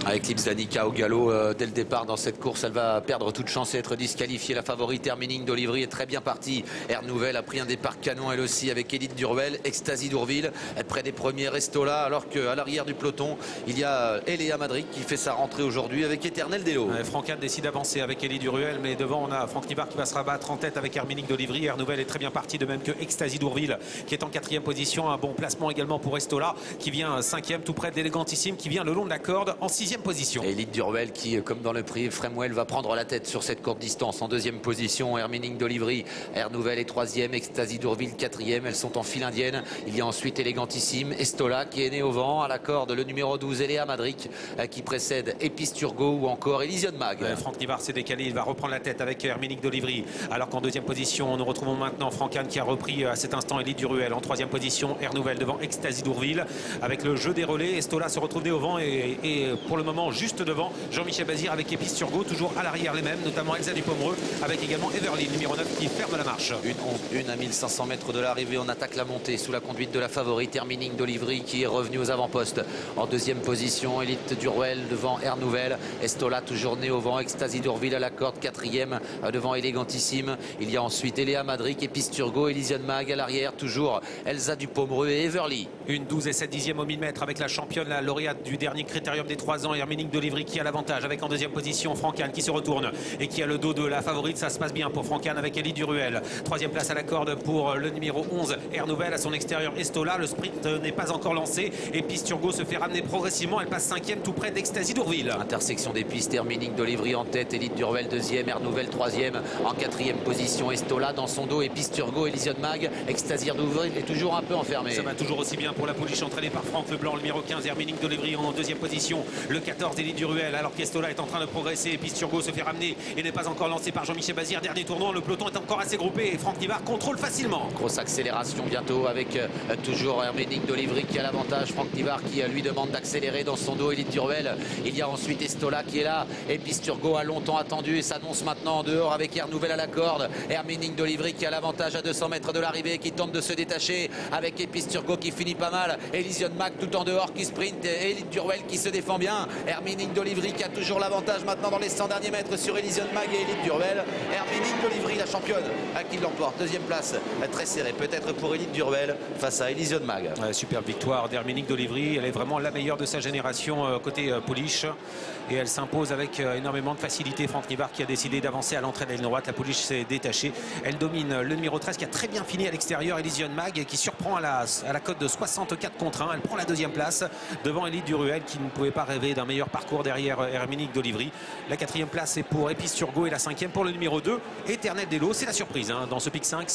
Avec Lipzanika au galop dès le départ dans cette course, elle va perdre toute chance et être disqualifiée. La favorite Hermining d'Olivry est très bien partie. Air Nouvelle a pris un départ canon elle aussi avec Élite Duruel, Ecstasy d'Ourville. Près des premiers Restola, alors qu'à l'arrière du peloton, il y a Eléa Madrid qui fait sa rentrée aujourd'hui avec Éternel Delo. Francan décide d'avancer avec Élite Duruel, mais devant on a Franck Nivard qui va se rabattre en tête avec Hermining d'Olivry. Air Nouvelle est très bien partie, de même que Ecstasy d'Ourville qui est en 4e position. Un bon placement également pour Restola qui vient 5e tout près d'Élégantissime qui vient le long de la corde en 6e position. Et Élite Duruel qui, comme dans le prix Fremwell, va prendre la tête sur cette courte distance. En 2e position, Hermining d'Olivry. Air Nouvelle est 3e, Ecstasy d'Ourville 4e. Elles sont en file indienne. Il y a ensuite Élégantissime, Estola qui est né au vent. À la corde, le numéro 12, Eléa Madrid qui précède Episturgo ou encore Elysion Mag. Franck Nivard s'est décalé, il va reprendre la tête avec Hermining d'Olivry. Alors qu'en 2e position, nous retrouvons maintenant Francan qui a repris à cet instant Élite Duruel. En 3e position, Air Nouvelle devant Ecstasy d'Ourville. Avec le jeu des relais, Estola se retrouve né au vent et pour le moment juste devant Jean-Michel Bazir avec Episturgo, toujours à l'arrière les mêmes, notamment Elsa Dupomereux avec également Everly, numéro 9 qui ferme la marche. Une à 1500 mètres de l'arrivée, on attaque la montée sous la conduite de la favorite Hermining d'Olivry qui est revenue aux avant-postes. En 2e position, Élite Duruel devant Air Nouvelle, Estola toujours né au vent, Ecstasy d'Ourville à la corde 4e devant Élégantissime. Il y a ensuite Eléa Madrid, Episturgo, Elysion Mag à l'arrière, toujours Elsa Dupomereux et Everly. Une 12 et 7 dixièmes au 1000 mètres avec la championne, la lauréate du dernier critérium des 3 ans, Hermining d'Olivry qui a l'avantage avec en 2e position Francan qui se retourne et qui a le dos de la favorite. Ça se passe bien pour Francan avec Élite Duruel. 3e place à la corde pour le numéro 11 Air Nouvelle, à son extérieur Estola. Le sprint n'est pas encore lancé et Pisturgo se fait ramener progressivement. Elle passe 5e tout près d'Ecstasy d'Ourville. Intersection des pistes, Hermining d'Olivry en tête, Élite Duruel 2e, Air Nouvelle 3e. En 4e position Estola, dans son dos Episturgo, Elysion Mag. Ecstasy d'Ourville est toujours un peu enfermé. Ça va toujours aussi bien pour la pouliche entraînée par Franck Leblanc, le numéro 15 Hermining d'Olivry en 2e position. Le 14 Élite Duruel, alors qu'Estola est en train de progresser. Episturgo se fait ramener et n'est pas encore lancé par Jean-Michel Bazir. Dernier tournant, le peloton est encore assez groupé et Franck Nivard contrôle facilement. Grosse accélération bientôt avec toujours Hermining d'Olivry qui a l'avantage. Franck Nivard qui lui demande d'accélérer dans son dos Élite Duruel. Il y a ensuite Estola qui est là. Episturgo a longtemps attendu et s'annonce maintenant en dehors avec Air Nouvelle à la corde. Hermining d'Olivry qui a l'avantage à 200 mètres de l'arrivée, qui tente de se détacher avec Episturgo qui finit pas mal. Elysion Mag tout en dehors qui sprint. Élite Duruel qui se défend bien. Hermining d'Olivry qui a toujours l'avantage maintenant dans les 100 derniers mètres sur Elysion Mag et Élite Duruel. Hermining d'Olivry, la championne, qui l'emporte. 2e place, très serrée peut-être pour Élite Duruel face à Elysion Mag. Superbe victoire d'Hermining d'Olivry. Elle est vraiment la meilleure de sa génération côté pouliche et elle s'impose avec énormément de facilité. Franck Nivard qui a décidé d'avancer à l'entrée de la ligne droite. La pouliche s'est détachée. Elle domine le numéro 13 qui a très bien fini à l'extérieur, Elysion Mag, qui surprend à la cote de 64 contre 1. Elle prend la 2e place devant Élite Duruel qui ne pouvait pas rêver d'un meilleur parcours derrière Hermining d'Olivry. La 4e place est pour Episturgo et la 5e pour le numéro 2 Éternel Delo. C'est la surprise dans ce pic 5.